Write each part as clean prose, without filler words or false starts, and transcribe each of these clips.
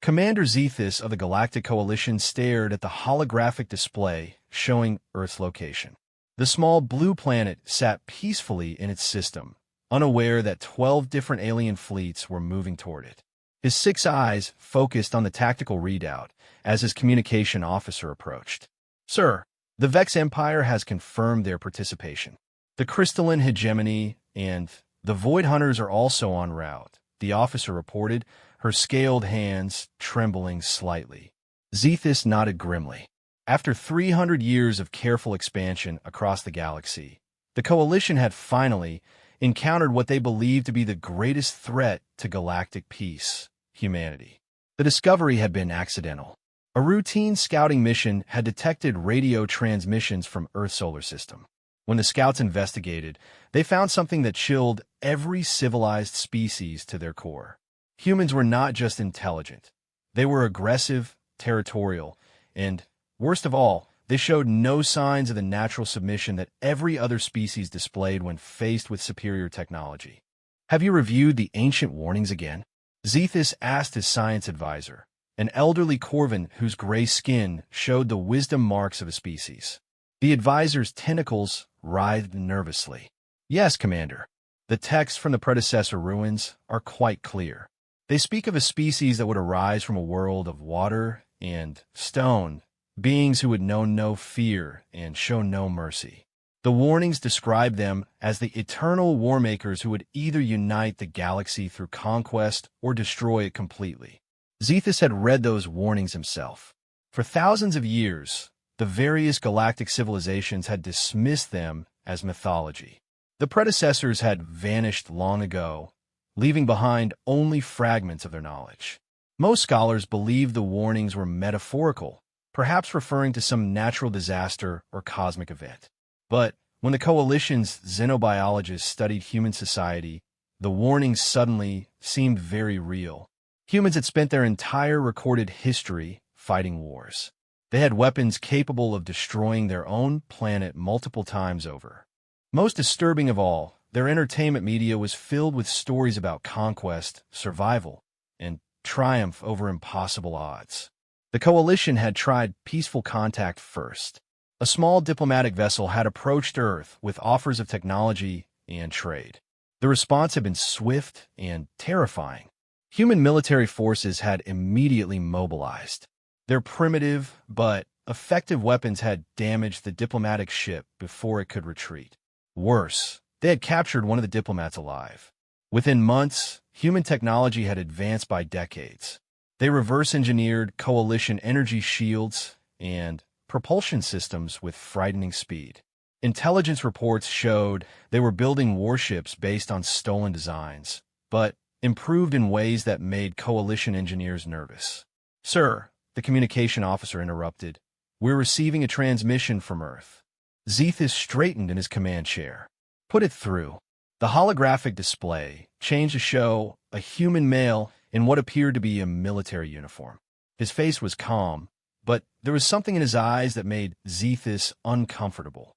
Commander Zethus of the Galactic Coalition stared at the holographic display showing Earth's location. The small blue planet sat peacefully in its system, unaware that 12 different alien fleets were moving toward it. His 6 eyes focused on the tactical readout as his communication officer approached. "Sir, the Vex Empire has confirmed their participation. The Crystalline Hegemony and the Void Hunters are also en route," the officer reported, her scaled hands trembling slightly. Zethus nodded grimly. After 300 years of careful expansion across the galaxy, the Coalition had finally encountered what they believed to be the greatest threat to galactic peace: humanity. The discovery had been accidental. A routine scouting mission had detected radio transmissions from Earth's solar system. When the scouts investigated, they found something that chilled every civilized species to their core. Humans were not just intelligent. They were aggressive, territorial, and, worst of all, they showed no signs of the natural submission that every other species displayed when faced with superior technology. "Have you reviewed the ancient warnings again?" Zethus asked his science advisor, an elderly Corvin whose gray skin showed the wisdom marks of a species. The advisor's tentacles writhed nervously. "Yes, Commander. The texts from the predecessor ruins are quite clear. They speak of a species that would arise from a world of water and stone, beings who would know no fear and show no mercy. The warnings describe them as the eternal warmakers who would either unite the galaxy through conquest or destroy it completely." Zethus had read those warnings himself. For thousands of years, the various galactic civilizations had dismissed them as mythology. The predecessors had vanished long ago, leaving behind only fragments of their knowledge. Most scholars believed the warnings were metaphorical, perhaps referring to some natural disaster or cosmic event. But when the Coalition's xenobiologists studied human society, the warnings suddenly seemed very real. Humans had spent their entire recorded history fighting wars. They had weapons capable of destroying their own planet multiple times over. Most disturbing of all, their entertainment media was filled with stories about conquest, survival, and triumph over impossible odds. The Coalition had tried peaceful contact first. A small diplomatic vessel had approached Earth with offers of technology and trade. The response had been swift and terrifying. Human military forces had immediately mobilized. Their primitive but effective weapons had damaged the diplomatic ship before it could retreat. Worse, they had captured one of the diplomats alive. Within months, human technology had advanced by decades. They reverse-engineered Coalition energy shields and propulsion systems with frightening speed. Intelligence reports showed they were building warships based on stolen designs, but improved in ways that made Coalition engineers nervous. "Sir," the communication officer interrupted, "we're receiving a transmission from Earth." Zethus straightened in his command chair. "Put it through." The holographic display changed to show a human male in what appeared to be a military uniform. His face was calm, but there was something in his eyes that made Zethus uncomfortable.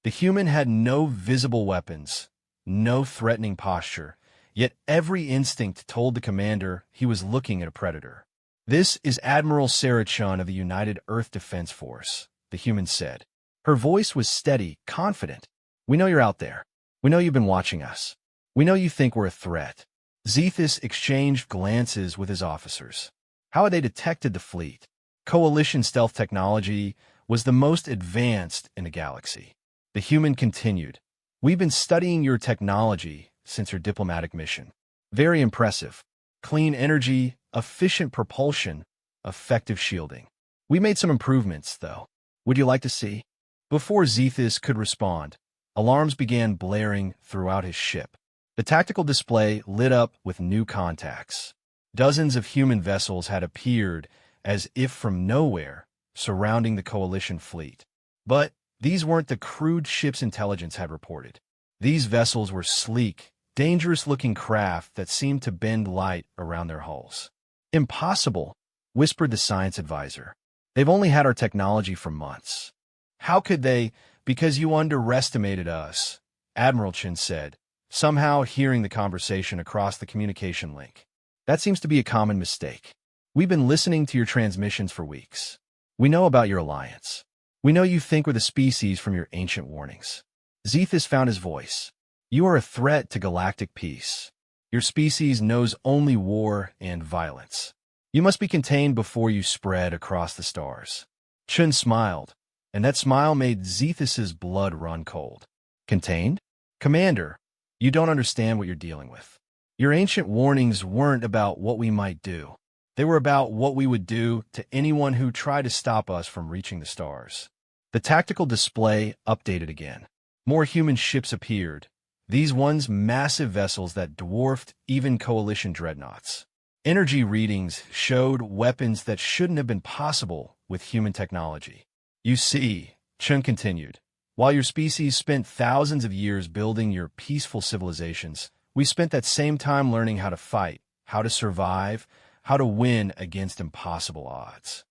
The human had no visible weapons, no threatening posture, yet every instinct told the commander he was looking at a predator. "This is Admiral Sarah Chun of the United Earth Defense Force," the human said. Her voice was steady, confident. "We know you're out there. We know you've been watching us. We know you think we're a threat." Zethus exchanged glances with his officers. How had they detected the fleet? Coalition stealth technology was the most advanced in the galaxy. The human continued, "We've been studying your technology since your diplomatic mission. Very impressive. Clean energy, efficient propulsion, effective shielding. We made some improvements, though. Would you like to see?" Before Zethus could respond, alarms began blaring throughout his ship. The tactical display lit up with new contacts. Dozens of human vessels had appeared as if from nowhere, surrounding the Coalition fleet. But these weren't the crude ships intelligence had reported. These vessels were sleek, dangerous-looking craft that seemed to bend light around their hulls. "Impossible," whispered the science advisor. "They've only had our technology for months." "How could they? Because you underestimated us," Admiral Chin said, somehow hearing the conversation across the communication link. "That seems to be a common mistake. We've been listening to your transmissions for weeks. We know about your alliance. We know you think we're the species from your ancient warnings. Zethus found his voice. You are a threat to galactic peace. Your species knows only war and violence. You must be contained before you spread across the stars. Chun smiled, and that smile made Zethus's blood run cold. Contained? Commander, you don't understand what you're dealing with. Your ancient warnings weren't about what we might do. They were about what we would do to anyone who tried to stop us from reaching the stars. The tactical display updated again. More human ships appeared, these ones massive vessels that dwarfed even coalition dreadnoughts. Energy readings showed weapons that shouldn't have been possible with human technology. You see, Chun continued, while your species spent thousands of years building your peaceful civilizations, we spent that same time learning how to fight, how to survive, how to win against impossible odds.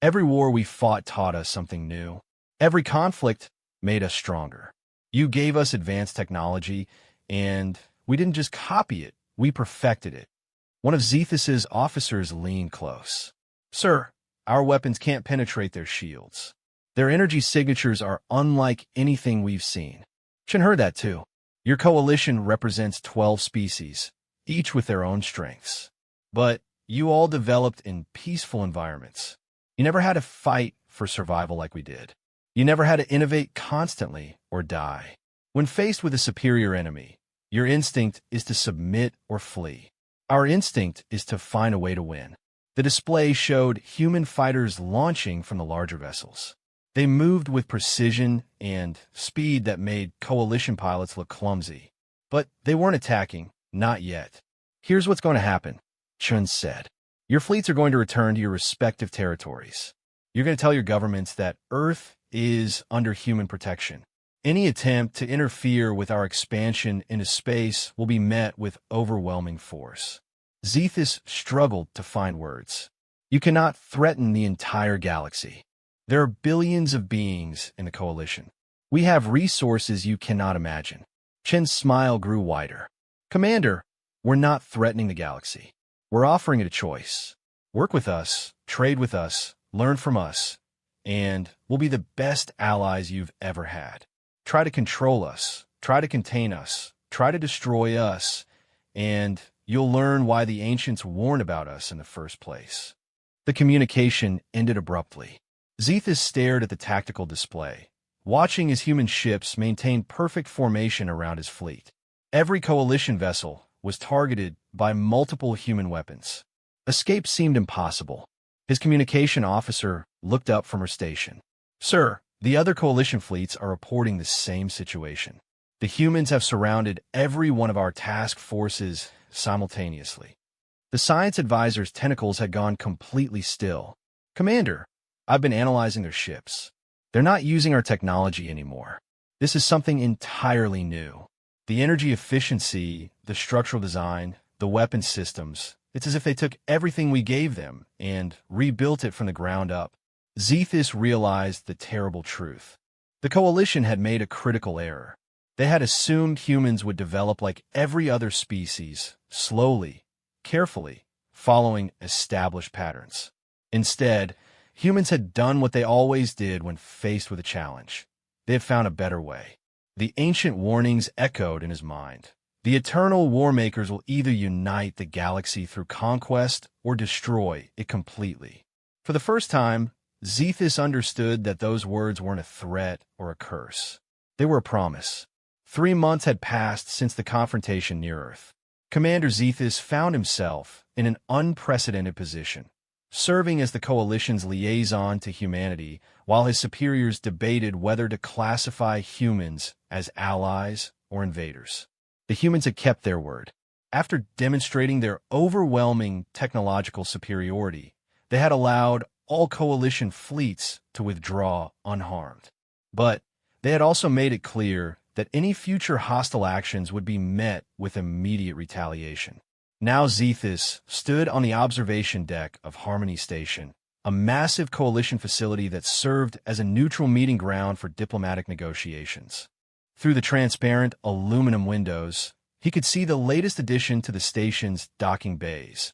Every war we fought taught us something new. Every conflict made us stronger. You gave us advanced technology, and we didn't just copy it, we perfected it. One of Zethus's officers leaned close. Sir, our weapons can't penetrate their shields. Their energy signatures are unlike anything we've seen. Chun heard that too. Your coalition represents 12 species, each with their own strengths. But you all developed in peaceful environments. You never had to fight for survival like we did. You never had to innovate constantly or die. When faced with a superior enemy, your instinct is to submit or flee. Our instinct is to find a way to win. The display showed human fighters launching from the larger vessels. They moved with precision and speed that made coalition pilots look clumsy. But they weren't attacking, not yet. Here's what's going to happen, Chun said. Your fleets are going to return to your respective territories. You're going to tell your governments that Earth is under human protection. Any attempt to interfere with our expansion into space will be met with overwhelming force. Zethus struggled to find words. You cannot threaten the entire galaxy. There are billions of beings in the coalition. We have resources you cannot imagine. Chen's smile grew wider. Commander, we're not threatening the galaxy. We're offering it a choice. Work with us, trade with us, learn from us, and we'll be the best allies you've ever had. Try to control us, try to contain us, try to destroy us, and you'll learn why the ancients warned about us in the first place. The communication ended abruptly. Zethus stared at the tactical display, watching his human ships maintain perfect formation around his fleet. Every coalition vessel was targeted by multiple human weapons. Escape seemed impossible. His communication officer looked up from her station. Sir, the other coalition fleets are reporting the same situation. The humans have surrounded every one of our task forces simultaneously. The science advisor's tentacles had gone completely still. Commander, I've been analyzing their ships. They're not using our technology anymore. This is something entirely new. The energy efficiency, the structural design, the weapon systems, it's as if they took everything we gave them and rebuilt it from the ground up. Zethus realized the terrible truth. The coalition had made a critical error. They had assumed humans would develop like every other species, slowly, carefully, following established patterns. Instead, humans had done what they always did when faced with a challenge. They had found a better way. The ancient warnings echoed in his mind. The eternal warmakers will either unite the galaxy through conquest or destroy it completely. For the first time, Zethus understood that those words weren't a threat or a curse. They were a promise. 3 months had passed since the confrontation near Earth. Commander Zethus found himself in an unprecedented position, serving as the coalition's liaison to humanity while his superiors debated whether to classify humans as allies or invaders. The humans had kept their word. After demonstrating their overwhelming technological superiority, they had allowed all coalition fleets to withdraw unharmed. But they had also made it clear that any future hostile actions would be met with immediate retaliation. Now Zethus stood on the observation deck of Harmony Station, a massive coalition facility that served as a neutral meeting ground for diplomatic negotiations. Through the transparent aluminum windows, he could see the latest addition to the station's docking bays,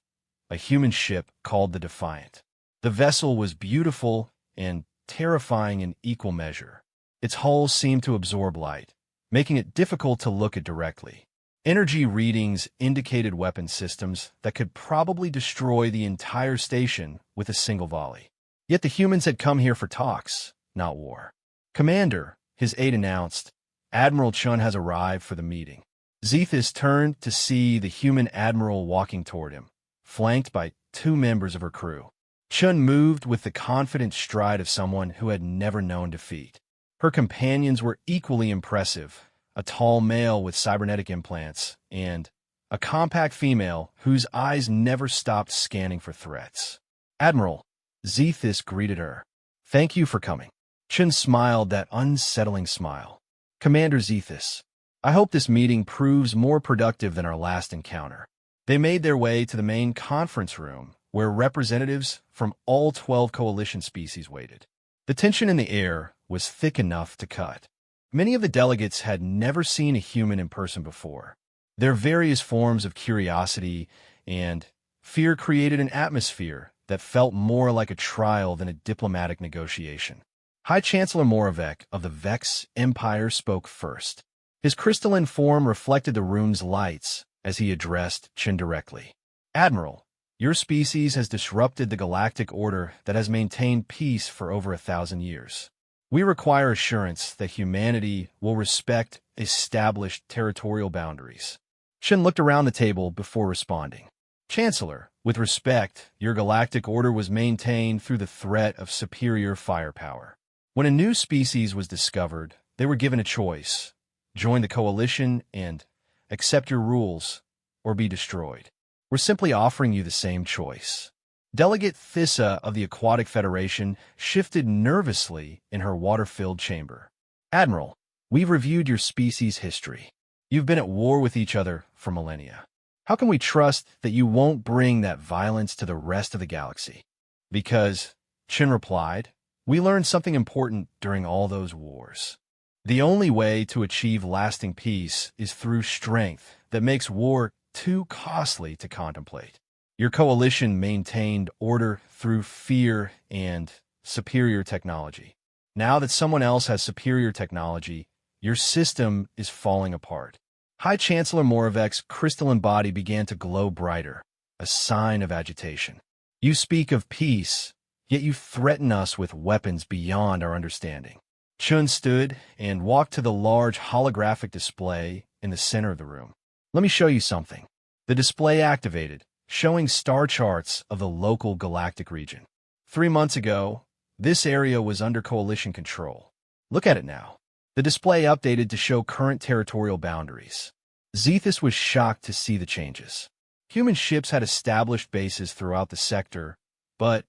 a human ship called the Defiant. The vessel was beautiful and terrifying in equal measure. Its hull seemed to absorb light, making it difficult to look at directly. Energy readings indicated weapon systems that could probably destroy the entire station with a single volley. Yet the humans had come here for talks, not war. "Commander," his aide announced, "Admiral Chun has arrived for the meeting." Zethus turned to see the human admiral walking toward him, flanked by 2 members of her crew. Chun moved with the confident stride of someone who had never known defeat. Her companions were equally impressive, a tall male with cybernetic implants, and a compact female whose eyes never stopped scanning for threats. "Admiral," Zethus greeted her. "Thank you for coming." Chun smiled that unsettling smile. "Commander Zethus, I hope this meeting proves more productive than our last encounter." They made their way to the main conference room, where representatives from all 12 coalition species waited. The tension in the air was thick enough to cut. Many of the delegates had never seen a human in person before. Their various forms of curiosity and fear created an atmosphere that felt more like a trial than a diplomatic negotiation. High Chancellor Moravec of the Vex Empire spoke first. His crystalline form reflected the room's lights as he addressed Chin directly. "Admiral, your species has disrupted the galactic order that has maintained peace for over 1,000 years. We require assurance that humanity will respect established territorial boundaries." Chin looked around the table before responding. "Chancellor, with respect, your galactic order was maintained through the threat of superior firepower. When a new species was discovered, they were given a choice: join the coalition and accept your rules, or be destroyed. We're simply offering you the same choice." Delegate Thissa of the Aquatic Federation shifted nervously in her water-filled chamber. "Admiral, we've reviewed your species' history. You've been at war with each other for millennia. How can we trust that you won't bring that violence to the rest of the galaxy?" "Because," Chin replied, "we learned something important during all those wars. The only way to achieve lasting peace is through strength that makes war too costly to contemplate. Your coalition maintained order through fear and superior technology. Now that someone else has superior technology, your system is falling apart." High Chancellor Moravec's crystalline body began to glow brighter, a sign of agitation. "You speak of peace, yet you threaten us with weapons beyond our understanding." Chun stood and walked to the large holographic display in the center of the room. "Let me show you something." The display activated, showing star charts of the local galactic region. 3 months ago, this area was under coalition control. Look at it now. The display updated to show current territorial boundaries. Zethus was shocked to see the changes. Human ships had established bases throughout the sector, but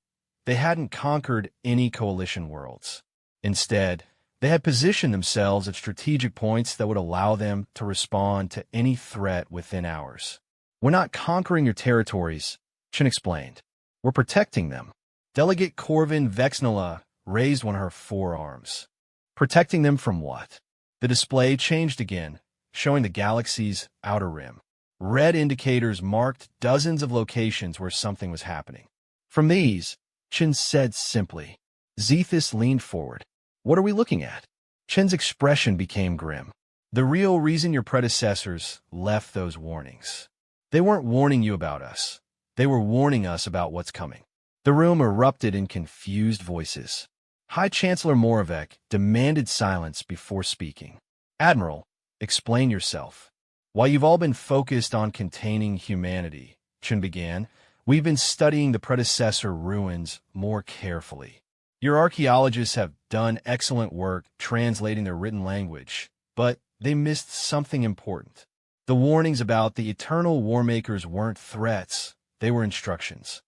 they hadn't conquered any coalition worlds. Instead, they had positioned themselves at strategic points that would allow them to respond to any threat within hours. "We're not conquering your territories," Chin explained. "We're protecting them." Delegate Corvin Vexnala raised one of her forearms. "Protecting them from what?" The display changed again, showing the galaxy's outer rim. Red indicators marked dozens of locations where something was happening. "From these," Chin said simply. Zethus leaned forward. "What are we looking at?" Chin's expression became grim. "The real reason your predecessors left those warnings. They weren't warning you about us. They were warning us about what's coming." The room erupted in confused voices. High Chancellor Moravec demanded silence before speaking. "Admiral, explain yourself." "While you've all been focused on containing humanity," Chin began, "we've been studying the predecessor ruins more carefully. Your archaeologists have done excellent work translating their written language, but they missed something important. The warnings about the eternal warmakers weren't threats, they were instructions."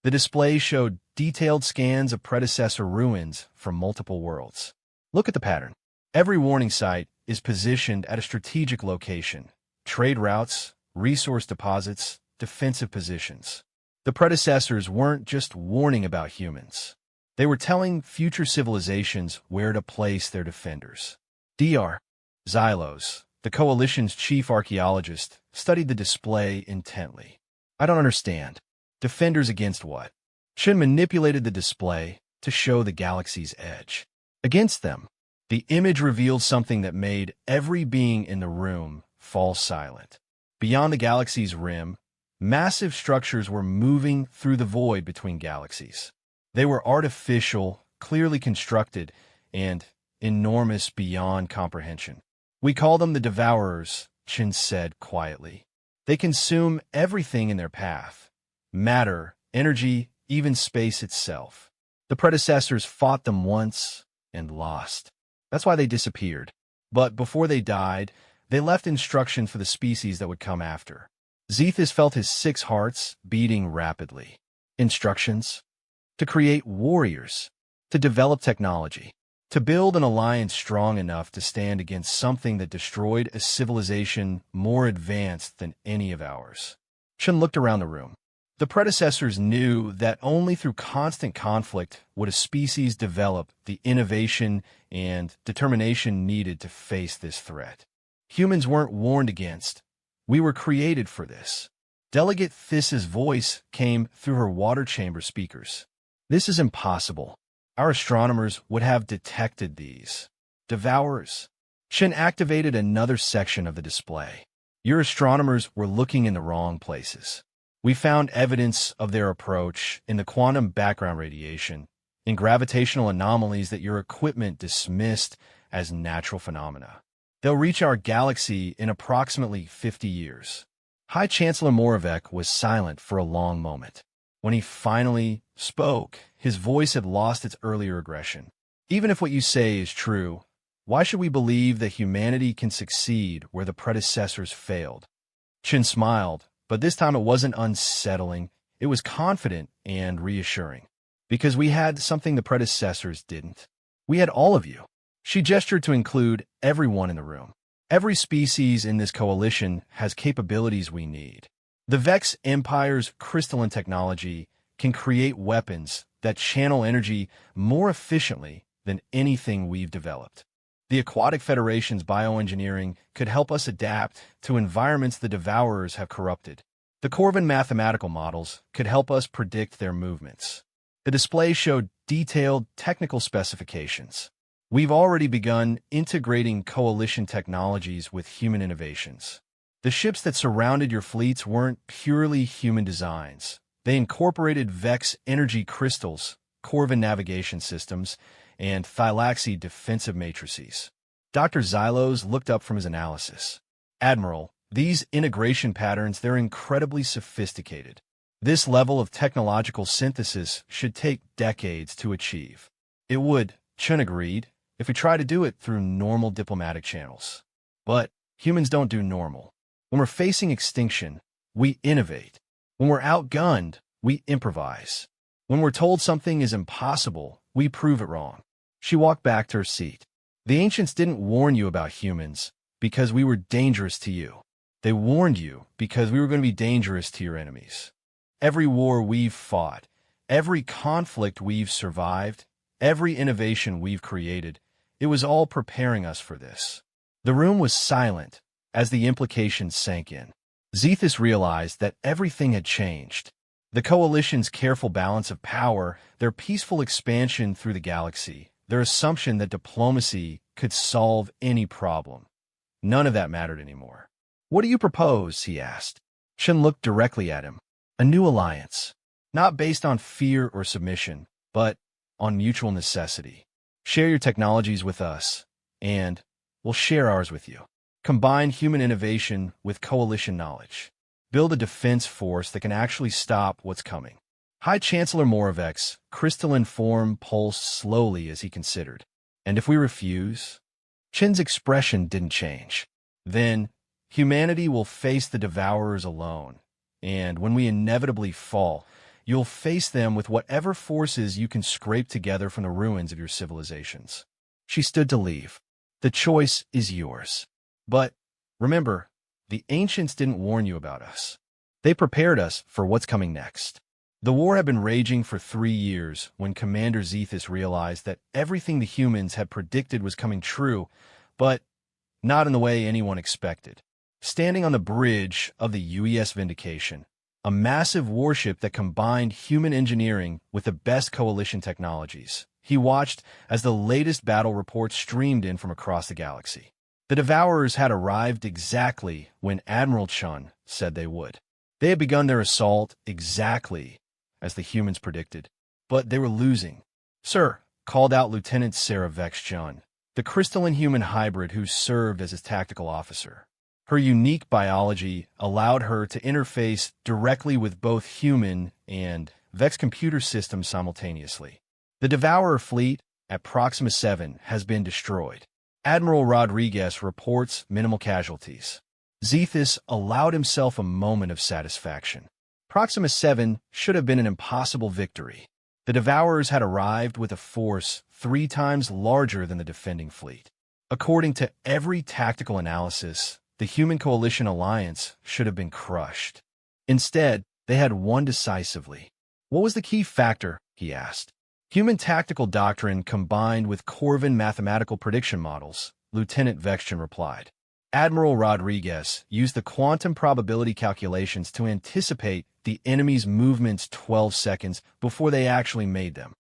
The display showed detailed scans of predecessor ruins from multiple worlds. "Look at the pattern. Every warning site is positioned at a strategic location: trade routes, resource deposits, defensive positions. The predecessors weren't just warning about humans. They were telling future civilizations where to place their defenders." Dr. Xylos, the Coalition's chief archaeologist, studied the display intently. "I don't understand." Defenders against what? Chen manipulated the display to show the galaxy's edge. Against them, the image revealed something that made every being in the room fall silent. Beyond the galaxy's rim, massive structures were moving through the void between galaxies. They were artificial, clearly constructed, and enormous beyond comprehension. We call them the Devourers, Chen said quietly. They consume everything in their path. Matter, energy, even space itself. The predecessors fought them once and lost. That's why they disappeared. But before they died, they left instructions for the species that would come after. Zethus felt his 6 hearts beating rapidly. Instructions? To create warriors, to develop technology, to build an alliance strong enough to stand against something that destroyed a civilization more advanced than any of ours. Chen looked around the room. The predecessors knew that only through constant conflict would a species develop the innovation and determination needed to face this threat. Humans weren't warned against. We were created for this. Delegate This's voice came through her water chamber speakers. This is impossible. Our astronomers would have detected these. Devourers. Chen activated another section of the display. Your astronomers were looking in the wrong places. We found evidence of their approach in the quantum background radiation, in gravitational anomalies that your equipment dismissed as natural phenomena. They'll reach our galaxy in approximately 50 years. High Chancellor Moravec was silent for a long moment. When he finally spoke, his voice had lost its earlier aggression. Even if what you say is true, why should we believe that humanity can succeed where the predecessors failed? Chen smiled, but this time it wasn't unsettling. It was confident and reassuring. Because we had something the predecessors didn't. We had all of you. She gestured to include everyone in the room. Every species in this coalition has capabilities we need. The Vex Empire's crystalline technology can create weapons that channel energy more efficiently than anything we've developed. The Aquatic Federation's bioengineering could help us adapt to environments the Devourers have corrupted. The Corvin mathematical models could help us predict their movements. The display showed detailed technical specifications. We've already begun integrating coalition technologies with human innovations. The ships that surrounded your fleets weren't purely human designs. They incorporated Vex energy crystals, Corvin navigation systems, and Thylaxi defensive matrices. Dr. Xylos looked up from his analysis. Admiral, these integration patterns, they're incredibly sophisticated. This level of technological synthesis should take decades to achieve. It would, Chen agreed, if we try to do it through normal diplomatic channels. But humans don't do normal. When we're facing extinction, we innovate. When we're outgunned, we improvise. When we're told something is impossible, we prove it wrong. She walked back to her seat. The ancients didn't warn you about humans because we were dangerous to you. They warned you because we were going to be dangerous to your enemies. Every war we've fought, every conflict we've survived, every innovation we've created, it was all preparing us for this. The room was silent as the implications sank in. Zethus realized that everything had changed. The Coalition's careful balance of power, their peaceful expansion through the galaxy, their assumption that diplomacy could solve any problem. None of that mattered anymore. What do you propose? He asked. Chen looked directly at him. A new alliance, not based on fear or submission, but on mutual necessity. Share your technologies with us, and we'll share ours with you. Combine human innovation with coalition knowledge. Build a defense force that can actually stop what's coming. High Chancellor Moravec's crystalline form pulsed slowly as he considered. And if we refuse? Chen's expression didn't change. Then, humanity will face the Devourers alone. And when we inevitably fall, you'll face them with whatever forces you can scrape together from the ruins of your civilizations. She stood to leave. The choice is yours. But remember, the ancients didn't warn you about us. They prepared us for what's coming next. The war had been raging for 3 years when Commander Zethus realized that everything the humans had predicted was coming true, but not in the way anyone expected. Standing on the bridge of the UES Vindication, a massive warship that combined human engineering with the best coalition technologies. He watched as the latest battle reports streamed in from across the galaxy. The Devourers had arrived exactly when Admiral Chun said they would. They had begun their assault exactly as the humans predicted, but they were losing. "Sir," called out Lieutenant Sarah Vex Chun, the crystalline human hybrid who served as his tactical officer. Her unique biology allowed her to interface directly with both human and Vex computer systems simultaneously. The Devourer fleet at Proxima 7 has been destroyed. Admiral Rodriguez reports minimal casualties. Zethus allowed himself a moment of satisfaction. Proxima 7 should have been an impossible victory. The Devourers had arrived with a force 3 times larger than the defending fleet. According to every tactical analysis, the Human Coalition alliance should have been crushed. Instead, they had won decisively. What was the key factor, he asked. Human tactical doctrine combined with Corvin mathematical prediction models, Lieutenant Vexton replied. Admiral Rodriguez used the quantum probability calculations to anticipate the enemy's movements 12 seconds before they actually made them.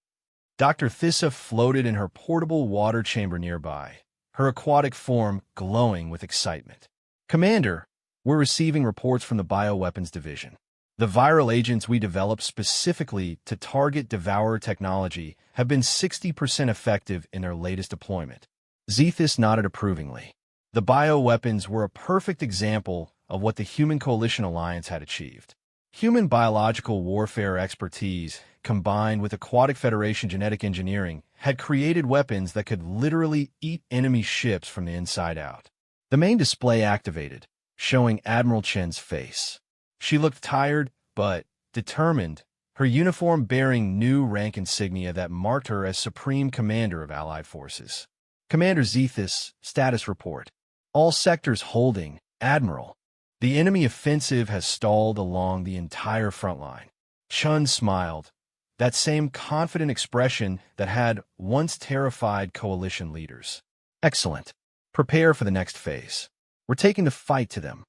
Dr. Thissa floated in her portable water chamber nearby, her aquatic form glowing with excitement. "Commander, we're receiving reports from the Bioweapons Division. The viral agents we developed specifically to target Devourer technology have been 60% effective in their latest deployment." Zethus nodded approvingly. The bioweapons were a perfect example of what the Human Coalition Alliance had achieved. Human biological warfare expertise, combined with Aquatic Federation genetic engineering, had created weapons that could literally eat enemy ships from the inside out. The main display activated, showing Admiral Chen's face. She looked tired, but determined, her uniform bearing new rank insignia that marked her as Supreme Commander of Allied Forces. "Commander Zethus, status report. All sectors holding, Admiral. The enemy offensive has stalled along the entire front line." Chun smiled, that same confident expression that had once terrified coalition leaders. "Excellent. Prepare for the next phase. We're taking the fight to them."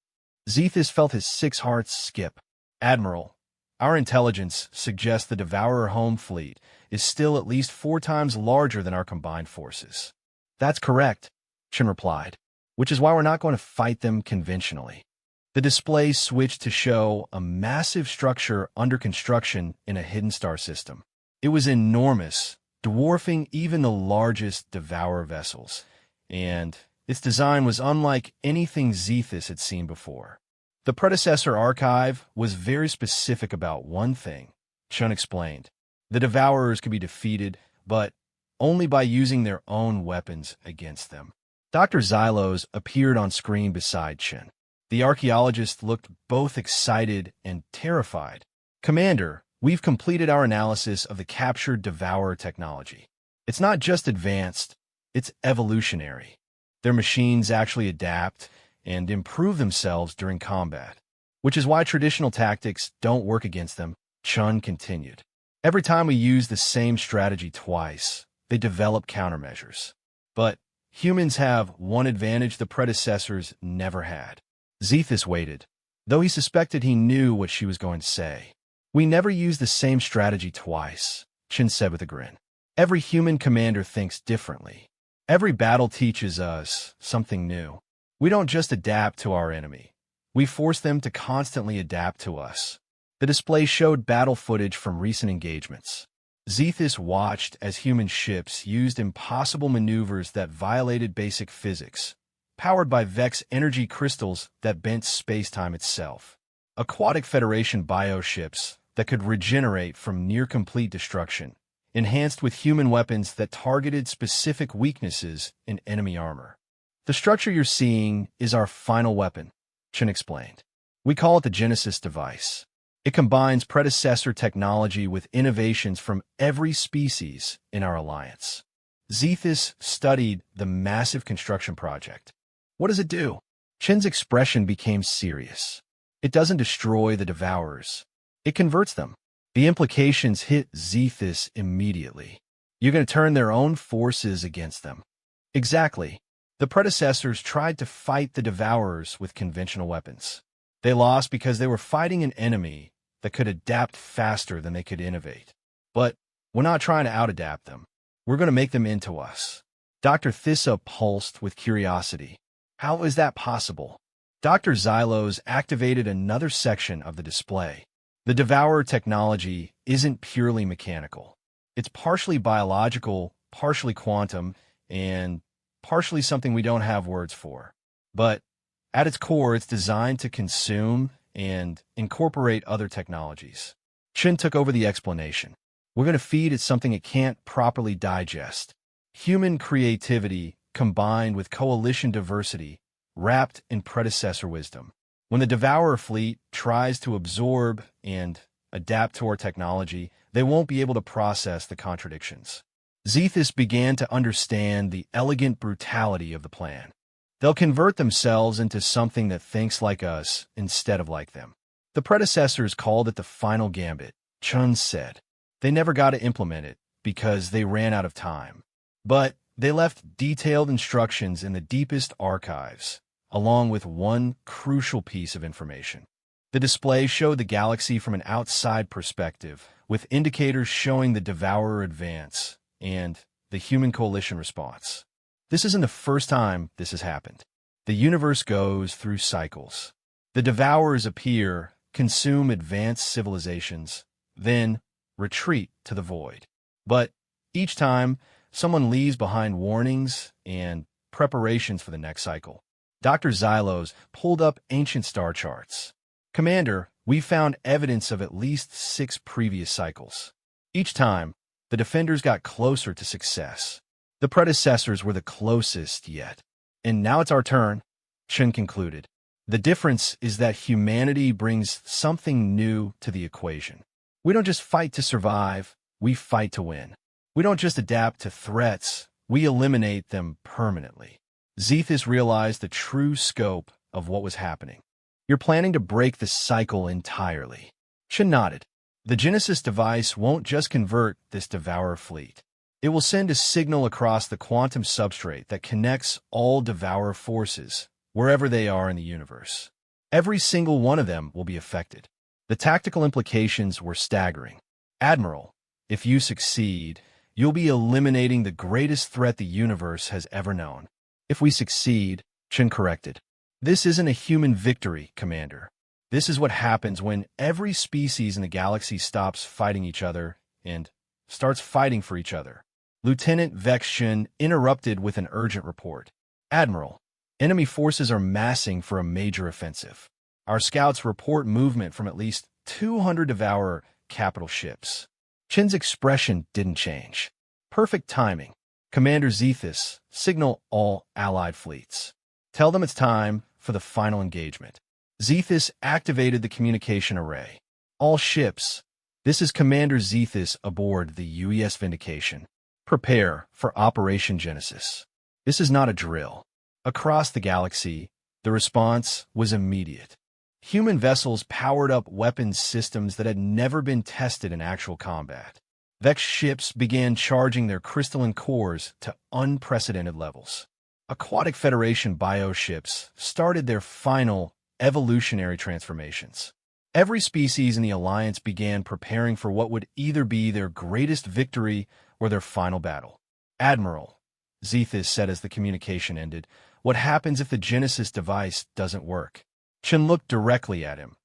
Zethus felt his 6 hearts skip. "Admiral, our intelligence suggests the Devourer home fleet is still at least 4 times larger than our combined forces." "That's correct," Chun replied, "which is why we're not going to fight them conventionally." The display switched to show a massive structure under construction in a hidden star system. It was enormous, dwarfing even the largest Devourer vessels, and its design was unlike anything Zethus had seen before. The predecessor archive was very specific about one thing, Chun explained. The Devourers could be defeated, but only by using their own weapons against them. Dr. Xylos appeared on screen beside Chun. The archaeologist looked both excited and terrified. "Commander, we've completed our analysis of the captured Devourer technology. It's not just advanced, it's evolutionary. Their machines actually adapt and improve themselves during combat, which is why traditional tactics don't work against them," Chun continued. "Every time we use the same strategy twice, they develop countermeasures. But humans have one advantage the predecessors never had." Zethus waited, though he suspected he knew what she was going to say. "We never use the same strategy twice," Chun said with a grin. "Every human commander thinks differently. Every battle teaches us something new. We don't just adapt to our enemy. We force them to constantly adapt to us." The display showed battle footage from recent engagements. Zethus watched as human ships used impossible maneuvers that violated basic physics, powered by Vex energy crystals that bent space-time itself. Aquatic Federation bioships that could regenerate from near-complete destruction, enhanced with human weapons that targeted specific weaknesses in enemy armor. "The structure you're seeing is our final weapon," Chun explained. "We call it the Genesis device. It combines predecessor technology with innovations from every species in our alliance." Zethus studied the massive construction project. "What does it do?" Chun's expression became serious. "It doesn't destroy the Devourers. It converts them." The implications hit Zethus immediately. "You're going to turn their own forces against them." "Exactly. The predecessors tried to fight the Devourers with conventional weapons. They lost because they were fighting an enemy that could adapt faster than they could innovate. But we're not trying to out-adapt them. We're going to make them into us. Dr. Thissa pulsed with curiosity. How is that possible? Dr. Xylos activated another section of the display. The Devourer technology isn't purely mechanical. It's partially biological, partially quantum, and partially something we don't have words for. But at its core, it's designed to consume and incorporate other technologies. Chen took over the explanation. We're going to feed it something it can't properly digest. Human creativity combined with coalition diversity, wrapped in predecessor wisdom. When the Devourer fleet tries to absorb and adapt to our technology, they won't be able to process the contradictions. Zethus began to understand the elegant brutality of the plan. They'll convert themselves into something that thinks like us instead of like them. The predecessors called it the final gambit, Chun said. They never got to implement it because they ran out of time. But they left detailed instructions in the deepest archives, along with one crucial piece of information. The display showed the galaxy from an outside perspective, with indicators showing the Devourer advance and the human coalition response. This isn't the first time this has happened. The universe goes through cycles. The Devourers appear, consume advanced civilizations, then retreat to the void. But each time, someone leaves behind warnings and preparations for the next cycle. Dr. Xylos pulled up ancient star charts. Commander, we found evidence of at least 6 previous cycles. Each time, the defenders got closer to success. The predecessors were the closest yet. And now it's our turn, Chen concluded. The difference is that humanity brings something new to the equation. We don't just fight to survive, we fight to win. We don't just adapt to threats, we eliminate them permanently. Zethus realized the true scope of what was happening. You're planning to break the cycle entirely. Chen nodded. The Genesis device won't just convert this Devourer fleet. It will send a signal across the quantum substrate that connects all Devourer forces, wherever they are in the universe. Every single one of them will be affected. The tactical implications were staggering. Admiral, if you succeed, you'll be eliminating the greatest threat the universe has ever known. If we succeed, Chen corrected. This isn't a human victory, Commander. This is what happens when every species in the galaxy stops fighting each other and starts fighting for each other. Lieutenant Vex Shen interrupted with an urgent report. Admiral, enemy forces are massing for a major offensive. Our scouts report movement from at least 200 Devourer capital ships. Chen's expression didn't change. Perfect timing. Commander Zethus, signal all allied fleets. Tell them it's time for the final engagement. Zethus activated the communication array. All ships. This is Commander Zethus aboard the UES Vindication. Prepare for Operation Genesis. This is not a drill. Across the galaxy, the response was immediate. Human vessels powered up weapons systems that had never been tested in actual combat. Vex ships began charging their crystalline cores to unprecedented levels. Aquatic Federation bioships started their final evolutionary transformations. Every species in the Alliance began preparing for what would either be their greatest victory or their final battle. Admiral, Zethus said as the communication ended, what happens if the Genesis device doesn't work? Chen looked directly at him,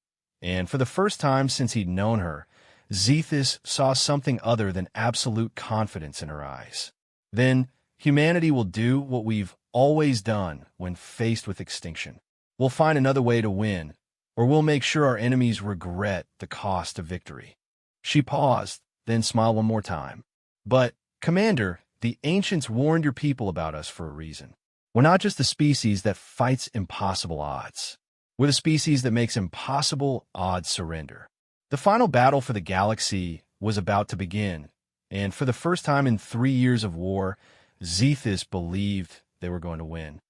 and for the first time since he'd known her, Zethus saw something other than absolute confidence in her eyes. Then, humanity will do what we've always done when faced with extinction. We'll find another way to win, or we'll make sure our enemies regret the cost of victory. She paused, then smiled one more time. But, Commander, the ancients warned your people about us for a reason. We're not just the species that fights impossible odds. We're the species that makes impossible odds surrender. The final battle for the galaxy was about to begin, and for the first time in 3 years of war, Zethus believed they were going to win.